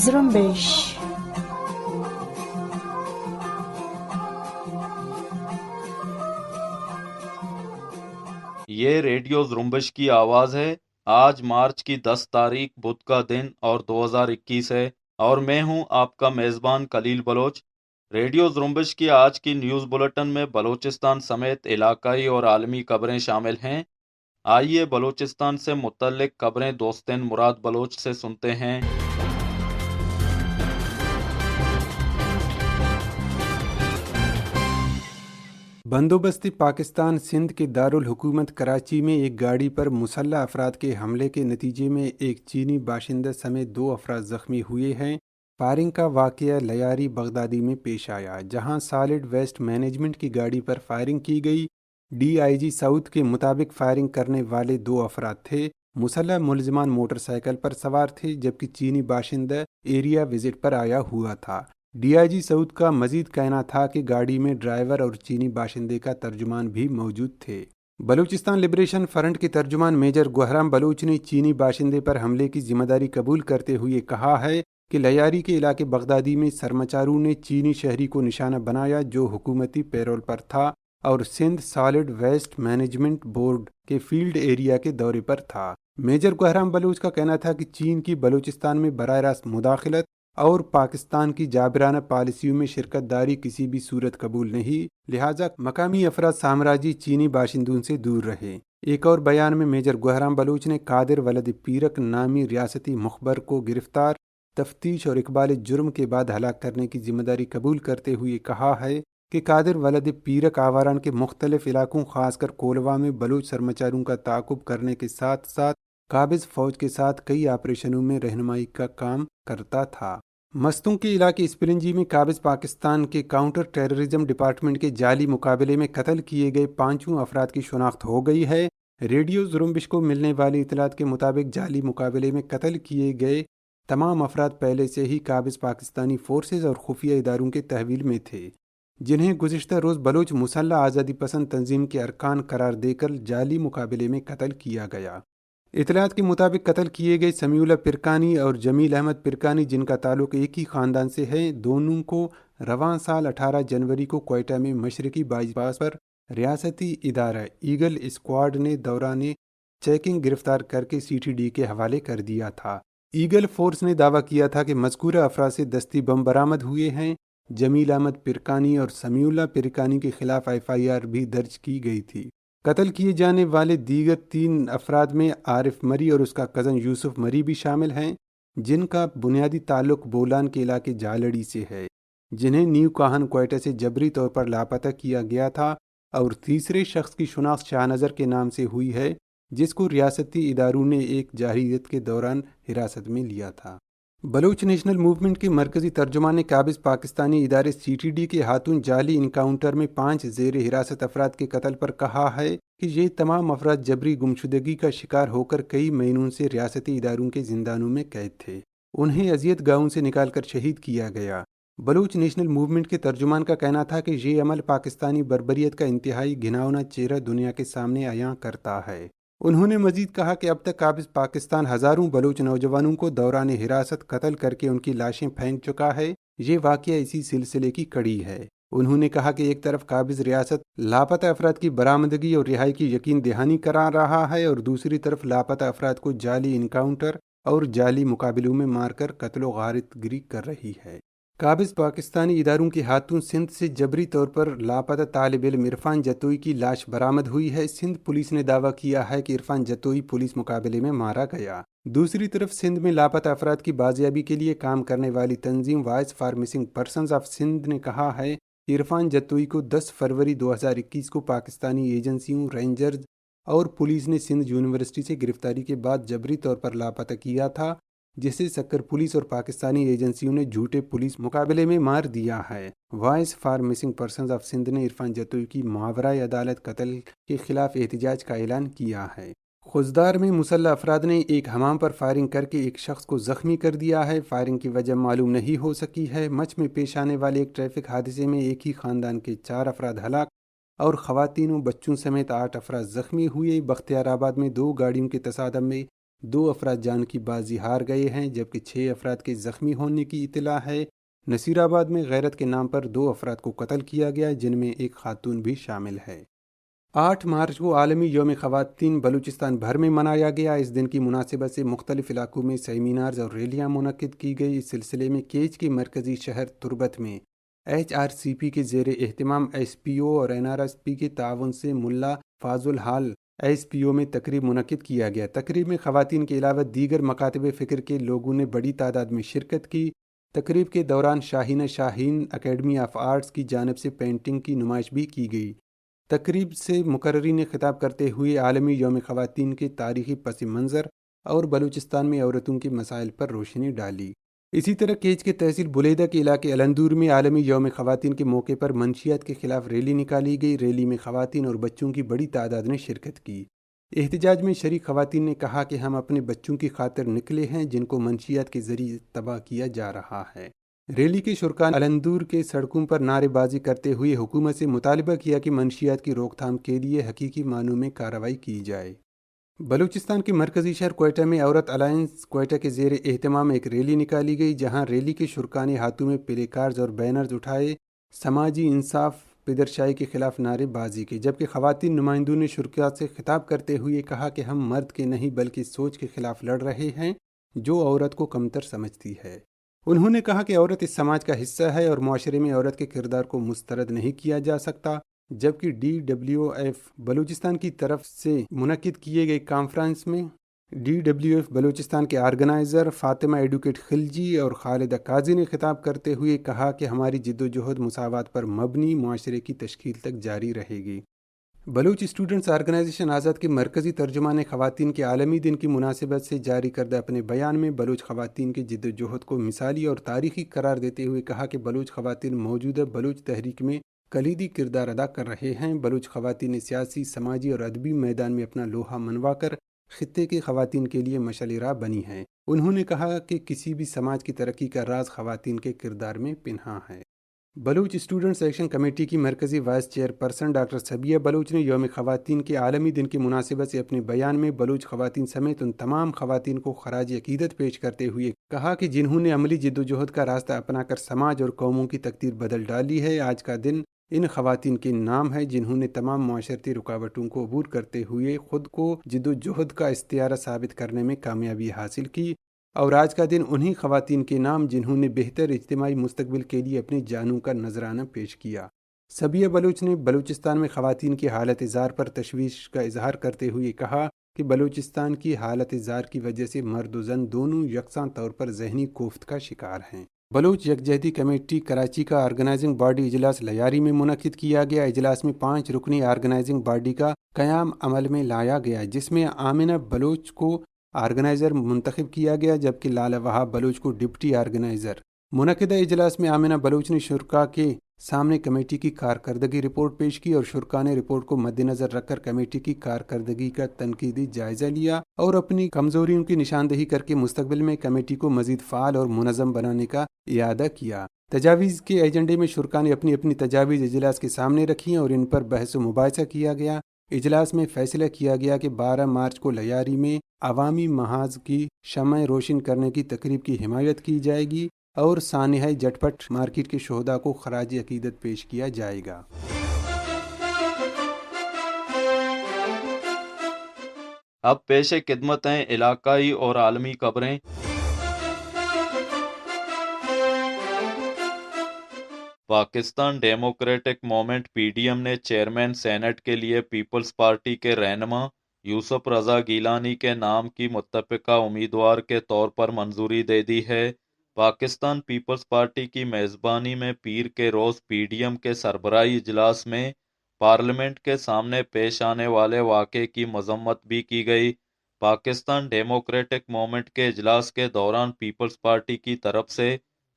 زرمبش یہ ریڈیو زرمبش کی آواز ہے۔ آج مارچ کی 10 تاریخ بدھ کا دن اور 2021 ہے، اور میں ہوں آپ کا میزبان کلیل بلوچ۔ ریڈیو زرمبش کی آج کی نیوز بلٹن میں بلوچستان سمیت علاقائی اور عالمی خبریں شامل ہیں۔ آئیے بلوچستان سے متعلق خبریں دوستین مراد بلوچ سے سنتے ہیں۔ بندوبست پاکستان سندھ کے دارالحکومت کراچی میں ایک گاڑی پر مسلح افراد کے حملے کے نتیجے میں ایک چینی باشندہ سمیت 2 افراد زخمی ہوئے ہیں۔ فائرنگ کا واقعہ لیاری بغدادی میں پیش آیا، جہاں سالڈ ویسٹ مینجمنٹ کی گاڑی پر فائرنگ کی گئی۔ ڈی آئی جی ساؤتھ کے مطابق فائرنگ کرنے والے 2 افراد تھے۔ مسلح ملزمان موٹر سائیکل پر سوار تھے، جبکہ چینی باشندہ ایریا وزٹ پر آیا ہوا تھا۔ ڈی آئی جی سعود کا مزید کہنا تھا کہ گاڑی میں ڈرائیور اور چینی باشندے کا ترجمان بھی موجود تھے۔ بلوچستان لبریشن فرنٹ کے ترجمان میجر گوہرام بلوچ نے چینی باشندے پر حملے کی ذمہ داری قبول کرتے ہوئے کہا ہے کہ لیاری کے علاقے بغدادی میں سرمچاروں نے چینی شہری کو نشانہ بنایا جو حکومتی پیرول پر تھا اور Sindh solid waste management board کے فیلڈ ایریا کے دورے پر تھا۔ میجر گوہرام بلوچ کا کہنا تھا کہ چین کی بلوچستان میں براہ راست مداخلت اور پاکستان کی جابرانہ پالیسیوں میں شرکت داری کسی بھی صورت قبول نہیں، لہٰذا مقامی افراد سامراجی چینی باشندوں سے دور رہے۔ ایک اور بیان میں میجر گوہرام بلوچ نے قادر ولد پیرک نامی ریاستی مخبر کو گرفتار، تفتیش اور اقبال جرم کے بعد ہلاک کرنے کی ذمہ داری قبول کرتے ہوئے کہا ہے کہ قادر ولد پیرک آواران کے مختلف علاقوں خاص کر کولوا میں بلوچ سرمچاروں کا تعاقب کرنے کے ساتھ ساتھ قابض فوج کے ساتھ کئی آپریشنوں میں رہنمائی کا کام کرتا تھا۔ مستوں کے علاقے اسپرنجی میں قابض پاکستان کے کاؤنٹر ٹیررزم ڈپارٹمنٹ کے جعلی مقابلے میں قتل کیے گئے 5 افراد کی شناخت ہو گئی ہے۔ ریڈیو زرمبش کو ملنے والی اطلاعات کے مطابق جعلی مقابلے میں قتل کیے گئے تمام افراد پہلے سے ہی قابض پاکستانی فورسز اور خفیہ اداروں کے تحویل میں تھے، جنہیں گزشتہ روز بلوچ مسلح آزادی پسند تنظیم کے ارکان قرار دے کر جعلی مقابلے میں قتل کیا گیا۔ اطلاعات کے مطابق قتل کیے گئے سمیع اللہ پرکانی اور جمیل احمد پرکانی، جن کا تعلق ایک ہی خاندان سے ہے، دونوں کو رواں سال 18 جنوری کو کوئٹہ میں مشرقی بائی پاس پر ریاستی ادارہ ایگل اسکواڈ نے دوران چیکنگ گرفتار کر کے سی ٹی ڈی کے حوالے کر دیا تھا۔ ایگل فورس نے دعویٰ کیا تھا کہ مذکورہ افراد سے دستی بم برآمد ہوئے ہیں۔ جمیل احمد پرکانی اور سمیع اللہ پرکانی کے خلاف FIR بھی درج کی گئی تھی۔ قتل کیے جانے والے دیگر 3 افراد میں عارف مری اور اس کا کزن یوسف مری بھی شامل ہیں، جن کا بنیادی تعلق بولان کے علاقے جالڑی سے ہے، جنہیں نیو کاہن کوئٹہ سے جبری طور پر لاپتہ کیا گیا تھا، اور تیسرے شخص کی شناخت شاہ نظر کے نام سے ہوئی ہے، جس کو ریاستی اداروں نے ایک جارحیت کے دوران حراست میں لیا تھا۔ بلوچ نیشنل موومنٹ کے مرکزی ترجمان نے قابض پاکستانی ادارے CTD کے ہاتھوں جعلی انکاؤنٹر میں 5 زیر حراست افراد کے قتل پر کہا ہے کہ یہ تمام افراد جبری گمشدگی کا شکار ہو کر کئی مہینوں سے ریاستی اداروں کے زندانوں میں قید تھے۔ انہیں اذیت گاہوں سے نکال کر شہید کیا گیا۔ بلوچ نیشنل موومنٹ کے ترجمان کا کہنا تھا کہ یہ عمل پاکستانی بربریت کا انتہائی گھناؤنا چہرہ دنیا کے سامنے عیاں کرتا ہے۔ انہوں نے مزید کہا کہ اب تک قابض پاکستان ہزاروں بلوچ نوجوانوں کو دوران حراست قتل کر کے ان کی لاشیں پھینک چکا ہے۔ یہ واقعہ اسی سلسلے کی کڑی ہے۔ انہوں نے کہا کہ ایک طرف قابض ریاست لاپتہ افراد کی برآمدگی اور رہائی کی یقین دہانی کرا رہا ہے، اور دوسری طرف لاپتہ افراد کو جعلی انکاؤنٹر اور جعلی مقابلوں میں مار کر قتل و غارت گری کر رہی ہے۔ قابض پاکستانی اداروں کے ہاتھوں سندھ سے جبری طور پر لاپتہ طالب علم عرفان جتوئی کی لاش برآمد ہوئی ہے۔ سندھ پولیس نے دعویٰ کیا ہے کہ عرفان جتوئی پولیس مقابلے میں مارا گیا۔ دوسری طرف سندھ میں لاپتہ افراد کی بازیابی کے لیے کام کرنے والی تنظیم voice for missing persons of Sindh نے کہا ہے کہ عرفان جتوئی کو 10 فروری 2021 کو پاکستانی ایجنسیوں، رینجرز اور پولیس نے سندھ یونیورسٹی سے گرفتاری کے بعد جبری طور پر لاپتہ کیا تھا، جسے سکر پولیس اور پاکستانی ایجنسیوں نے جھوٹے پولیس مقابلے میں مار دیا ہے۔ Voice for missing persons of Sindh نے عرفان جتوئی کی ماورائے عدالت قتل کے خلاف احتجاج کا اعلان کیا ہے۔ خضدار میں مسلح افراد نے ایک حمام پر فائرنگ کر کے ایک شخص کو زخمی کر دیا ہے۔ فائرنگ کی وجہ معلوم نہیں ہو سکی ہے۔ مچ میں پیش آنے والے ایک ٹریفک حادثے میں ایک ہی خاندان کے 4 افراد ہلاک اور خواتین و بچوں سمیت 8 افراد زخمی ہوئے۔ بختیار آباد میں 2 گاڑیوں کے تصادم میں 2 افراد جان کی بازی ہار گئے ہیں جبکہ 6 افراد کے زخمی ہونے کی اطلاع ہے۔ نصیر آباد میں غیرت کے نام پر 2 افراد کو قتل کیا گیا جن میں ایک خاتون بھی شامل ہے۔ 8 مارچ کو عالمی یوم خواتین بلوچستان بھر میں منایا گیا۔ اس دن کی مناسبت سے مختلف علاقوں میں سیمینارز اور ریلیاں منعقد کی گئی۔ اس سلسلے میں کیچ کے مرکزی شہر تربت میں HRCP کے زیر اہتمام SPO اور NRSP کے تعاون سے ملا فاضل حال SPO میں تقریب منعقد کیا گیا۔ تقریب میں خواتین کے علاوہ دیگر مکاتب فکر کے لوگوں نے بڑی تعداد میں شرکت کی۔ تقریب کے دوران شاہینہ شاہین اکیڈمی آف آرٹس کی جانب سے پینٹنگ کی نمائش بھی کی گئی۔ تقریب سے مقررین نے خطاب کرتے ہوئے عالمی یوم خواتین کے تاریخی پس منظر اور بلوچستان میں عورتوں کے مسائل پر روشنی ڈالی۔ اسی طرح کیچ کے تحصیل بلیدہ کے علاقے الندور میں عالمی یوم خواتین کے موقع پر منشیات کے خلاف ریلی نکالی گئی۔ ریلی میں خواتین اور بچوں کی بڑی تعداد نے شرکت کی۔ احتجاج میں شریک خواتین نے کہا کہ ہم اپنے بچوں کی خاطر نکلے ہیں جن کو منشیات کے ذریعے تباہ کیا جا رہا ہے۔ ریلی کے شرکا الندور کے سڑکوں پر نعرے بازی کرتے ہوئے حکومت سے مطالبہ کیا کہ منشیات کی روک تھام کے لیے حقیقی معنوں میں کارروائی کی جائے۔ بلوچستان کے مرکزی شہر کوئٹہ میں عورت الائنس کوئٹہ کے زیر اہتمام ایک ریلی نکالی گئی جہاں ریلی کے شرکا نے ہاتھوں میں پلے کارڈز اور بینرز اٹھائے سماجی انصاف پدرشاہی کے خلاف نعرے بازی کی، جبکہ خواتین نمائندوں نے شرکا سے خطاب کرتے ہوئے کہا کہ ہم مرد کے نہیں بلکہ سوچ کے خلاف لڑ رہے ہیں جو عورت کو کمتر سمجھتی ہے۔ انہوں نے کہا کہ عورت اس سماج کا حصہ ہے اور معاشرے میں عورت کے کردار کو مسترد نہیں کیا جا سکتا، جبکہ DWF بلوچستان کی طرف سے منعقد کیے گئے کانفرنس میں DWF بلوچستان کے آرگنائزر فاطمہ ایڈوکیٹ خلجی اور خالدہ قاضی نے خطاب کرتے ہوئے کہا کہ ہماری جدوجہد مساوات پر مبنی معاشرے کی تشکیل تک جاری رہے گی۔ بلوچ اسٹوڈنٹس آرگنائزیشن آزاد کے مرکزی ترجمان خواتین کے عالمی دن کی مناسبت سے جاری کردہ اپنے بیان میں بلوچ خواتین کی جدوجہد کو مثالی اور تاریخی قرار دیتے ہوئے کہا کہ بلوچ خواتین موجودہ بلوچ تحریک میں کلیدی کردار ادا کر رہے ہیں۔ بلوچ خواتین نے سیاسی، سماجی اور ادبی میدان میں اپنا لوہا منوا کر خطے کی خواتین کے لیے مشعل راہ بنی ہیں۔ انہوں نے کہا کہ کسی بھی سماج کی ترقی کا راز خواتین کے کردار میں پنہاں ہے۔ بلوچ اسٹوڈنٹس ایکشن کمیٹی کی مرکزی vice chairperson doctor Sabiha Baloch نے یوم خواتین کے عالمی دن کی مناسبت سے اپنے بیان میں بلوچ خواتین سمیت ان تمام خواتین کو خراج عقیدت پیش کرتے ہوئے کہا کہ جنہوں نے عملی جدوجہد کا راستہ اپنا کر سماج اور قوموں کی تقدیر بدل ڈالی ہے، آج کا دن ان خواتین کے نام ہے جنہوں نے تمام معاشرتی رکاوٹوں کو عبور کرتے ہوئے خود کو جدوجہد کا استعارہ ثابت کرنے میں کامیابی حاصل کی، اور آج کا دن انہی خواتین کے نام جنہوں نے بہتر اجتماعی مستقبل کے لیے اپنی جانوں کا نذرانہ پیش کیا۔ صبیہ بلوچ نے بلوچستان میں خواتین کی حالت زار پر تشویش کا اظہار کرتے ہوئے کہا کہ بلوچستان کی حالت زار کی وجہ سے مرد و زن دونوں یکساں طور پر ذہنی کوفت کا شکار ہیں۔ بلوچ یکجہتی کمیٹی کراچی کا آرگنائزنگ باڈی اجلاس لیاری میں منعقد کیا گیا۔ اجلاس میں 5 رکنی آرگنائزنگ باڈی کا قیام عمل میں لایا گیا، جس میں آمنہ بلوچ کو آرگنائزر منتخب کیا گیا جبکہ لالا وہاب بلوچ کو ڈپٹی آرگنائزر۔ منعقدہ اجلاس میں آمنہ بلوچ نے شرکاء کے سامنے کمیٹی کی کارکردگی رپورٹ پیش کی اور شرکاء نے رپورٹ کو مد نظر رکھ کر کمیٹی کی کارکردگی کا تنقیدی جائزہ لیا اور اپنی کمزوریوں کی نشاندہی کر کے مستقبل میں کمیٹی کو مزید فعال اور منظم بنانے کا اعادہ کیا۔ تجاویز کے ایجنڈے میں شرکاء نے اپنی اپنی تجاویز اجلاس کے سامنے رکھیں اور ان پر بحث و مباحثہ کیا گیا۔ اجلاس میں فیصلہ کیا گیا کہ 12 مارچ کو لیاری میں عوامی محاذ کی شمع روشن کرنے کی تقریب کی حمایت کی جائے گی اور سانحہ جٹ پٹ مارکیٹ کے شہداء کو خراج عقیدت پیش کیا جائے گا۔ اب پیش خدمت ہیں علاقائی اور عالمی خبریں۔ پاکستان ڈیموکریٹک موومنٹ PDM نے چیئرمین سینٹ کے لیے پیپلز پارٹی کے رہنما یوسف رضا گیلانی کے نام کی متفقہ امیدوار کے طور پر منظوری دے دی ہے۔ پاکستان پیپلز پارٹی کی میزبانی میں پیر کے روز PDM کے سربراہی اجلاس میں پارلیمنٹ کے سامنے پیش آنے والے واقعے کی مذمت بھی کی گئی۔ پاکستان ڈیموکریٹک موومنٹ کے اجلاس کے دوران پیپلز پارٹی کی طرف سے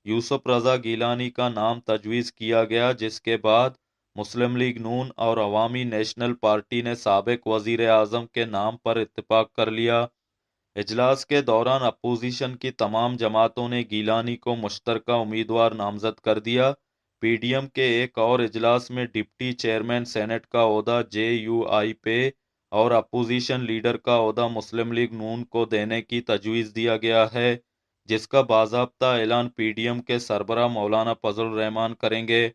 یوسف رضا گیلانی کا نام تجویز کیا گیا، جس کے بعد مسلم لیگ نون اور عوامی نیشنل پارٹی نے سابق وزیر اعظم کے نام پر اتفاق کر لیا۔ اجلاس کے دوران اپوزیشن کی تمام جماعتوں نے گیلانی کو مشترکہ امیدوار نامزد کر دیا۔ PDM کے ایک اور اجلاس میں ڈپٹی چیئرمین سینٹ کا عہدہ JUI پہ اور اپوزیشن لیڈر کا عہدہ مسلم لیگ نون کو دینے کی تجویز دیا گیا ہے، جس کا باضابطہ اعلان پی ڈی ایم کے سربراہ مولانا فضل الرحمان کریں گے۔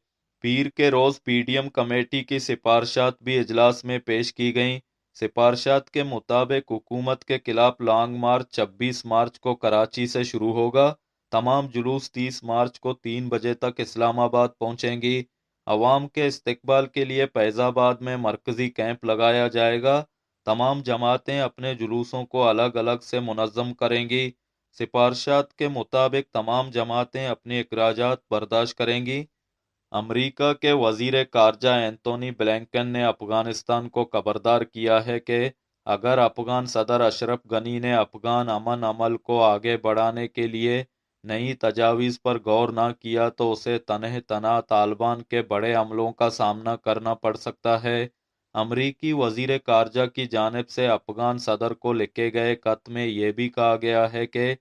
پیر کے روز پی ڈی ایم کمیٹی کی سفارشات بھی اجلاس میں پیش کی گئیں۔ سفارشات کے مطابق حکومت کے خلاف لانگ مارچ 26 مارچ کو کراچی سے شروع ہوگا۔ تمام جلوس 30 مارچ کو 3 بجے تک اسلام آباد پہنچیں گی۔ عوام کے استقبال کے لیے فیض آباد میں مرکزی کیمپ لگایا جائے گا۔ تمام جماعتیں اپنے جلوسوں کو الگ الگ سے منظم کریں گی۔ سفارشات کے مطابق تمام جماعتیں اپنے اخراجات برداشت کریں گی۔ امریکہ کے وزیر خارجہ اینتونی بلنکن نے افغانستان کو خبردار کیا ہے کہ اگر افغان صدر اشرف غنی نے افغان امن عمل کو آگے بڑھانے کے لیے نئی تجاویز پر غور نہ کیا تو اسے تنہ تنہا طالبان کے بڑے عملوں کا سامنا کرنا پڑ سکتا ہے۔ امریکی وزیر خارجہ کی جانب سے افغان صدر کو لکھے گئے خط میں یہ بھی کہا گیا ہے کہ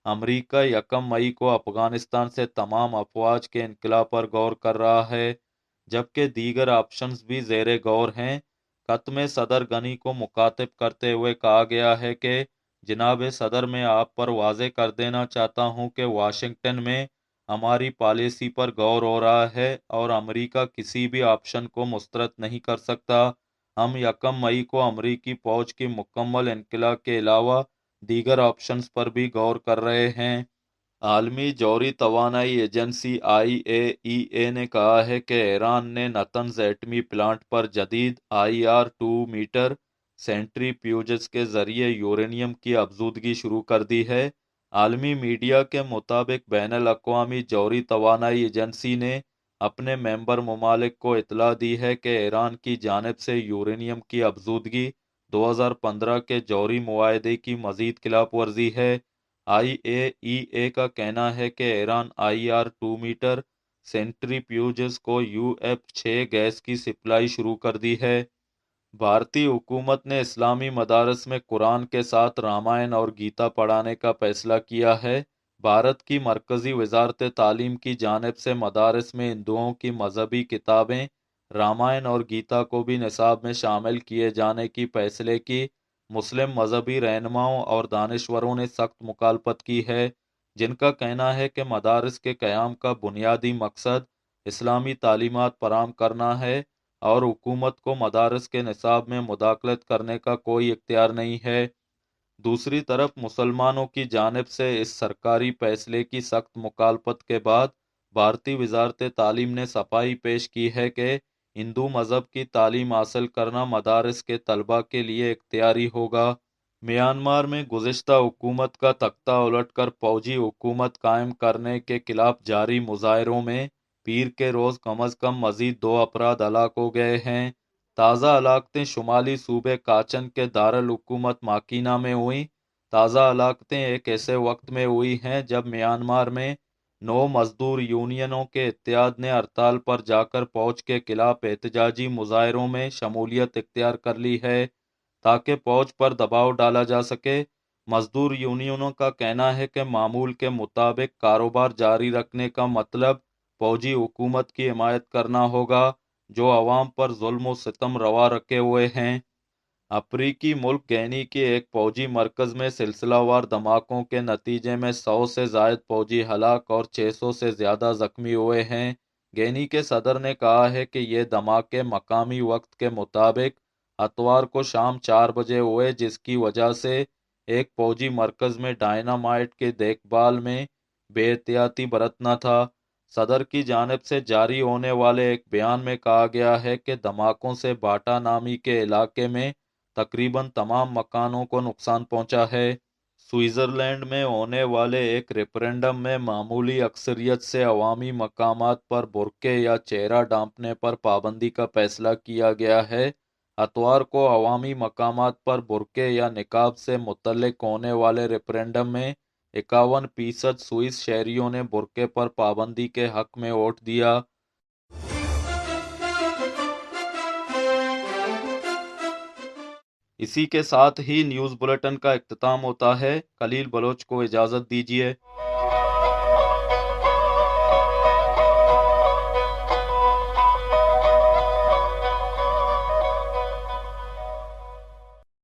امریکہ 1 مئی کو افغانستان سے تمام افواج کے انخلا پر غور کر رہا ہے، جبکہ دیگر آپشنز بھی زیر غور ہیں۔ خط میں صدر غنی کو مخاطب کرتے ہوئے کہا گیا ہے کہ جناب صدر، میں آپ پر واضح کر دینا چاہتا ہوں کہ واشنگٹن میں ہماری پالیسی پر غور ہو رہا ہے اور امریکہ کسی بھی آپشن کو مسترد نہیں کر سکتا۔ ہم 1 مئی کو امریکی فوج کی مکمل انخلا کے علاوہ دیگر آپشنز پر بھی غور کر رہے ہیں۔ عالمی جوہری توانائی ایجنسی IAEA نے کہا ہے کہ ایران نے نتنز ایٹمی پلانٹ پر جدید IR-2 میٹر سینٹریفیوجز کے ذریعے یورینیم کی افزودگی شروع کر دی ہے۔ عالمی میڈیا کے مطابق بین الاقوامی جوہری توانائی ایجنسی نے اپنے ممبر ممالک کو اطلاع دی ہے کہ ایران کی جانب سے یورینیم کی افزودگی 2015 کے جوہری معاہدے کی مزید خلاف ورزی ہے۔ IAEA کا کہنا ہے کہ ایران IR-2 میٹر سینٹریفیوجز کو UF6 گیس کی سپلائی شروع کر دی ہے۔ بھارتی حکومت نے اسلامی مدارس میں قرآن کے ساتھ رامائن اور گیتا پڑھانے کا فیصلہ کیا ہے۔ بھارت کی مرکزی وزارت تعلیم کی جانب سے مدارس میں ہندوؤں کی مذہبی کتابیں رامائن اور گیتا کو بھی نصاب میں شامل کیے جانے کی فیصلے کی مسلم مذہبی رہنماؤں اور دانشوروں نے سخت مخالفت کی ہے، جن کا کہنا ہے کہ مدارس کے قیام کا بنیادی مقصد اسلامی تعلیمات فراہم کرنا ہے اور حکومت کو مدارس کے نصاب میں مداخلت کرنے کا کوئی اختیار نہیں ہے۔ دوسری طرف مسلمانوں کی جانب سے اس سرکاری فیصلے کی سخت مخالفت کے بعد بھارتی وزارت تعلیم نے صفائی پیش کی ہے کہ ہندو مذہب کی تعلیم حاصل کرنا مدارس کے طلباء کے لیے اختیاری ہوگا۔ میانمار میں گزشتہ حکومت کا تختہ الٹ کر فوجی حکومت قائم کرنے کے خلاف جاری مظاہروں میں پیر کے روز کم از کم مزید 2 افراد ہلاک ہو گئے ہیں۔ تازہ ہلاکتیں شمالی صوبے کاچن کے دارالحکومت ماکینہ میں ہوئیں۔ تازہ ہلاکتیں ایک ایسے وقت میں ہوئی ہیں جب میانمار میں 9 مزدور یونینوں کے اتحاد نے ہڑتال پر جا کر فوج کے خلاف احتجاجی مظاہروں میں شمولیت اختیار کر لی ہے تاکہ فوج پر دباؤ ڈالا جا سکے۔ مزدور یونینوں کا کہنا ہے کہ معمول کے مطابق کاروبار جاری رکھنے کا مطلب فوجی حکومت کی حمایت کرنا ہوگا جو عوام پر ظلم و ستم روا رکھے ہوئے ہیں۔ افریقی ملک گینی کے ایک فوجی مرکز میں سلسلہ وار دھماکوں کے نتیجے میں 100 سے زائد فوجی ہلاک اور 600 سے زیادہ زخمی ہوئے ہیں۔ گینی کے صدر نے کہا ہے کہ یہ دھماکے مقامی وقت کے مطابق اتوار کو شام 4 بجے ہوئے، جس کی وجہ سے ایک فوجی مرکز میں ڈائنامائٹ کے دیکھ بھال میں بے احتیاطی برتنا تھا۔ صدر کی جانب سے جاری ہونے والے ایک بیان میں کہا گیا ہے کہ دھماکوں سے باٹا نامی کے علاقے میں تقریباً تمام مکانوں کو نقصان پہنچا ہے۔ سوئٹزرلینڈ میں ہونے والے ایک ریفرنڈم میں معمولی اکثریت سے عوامی مقامات پر برقعے یا چہرہ ڈھانپنے پر پابندی کا فیصلہ کیا گیا ہے۔ اتوار کو عوامی مقامات پر برقعے یا نقاب سے متعلق ہونے والے ریفرنڈم میں 51% سوئس شہریوں نے برقعے پر پابندی کے حق میں ووٹ دیا۔ اسی کے ساتھ ہی نیوز بلیٹن کا اختتام ہوتا ہے۔ خلیل بلوچ کو اجازت دیجیے۔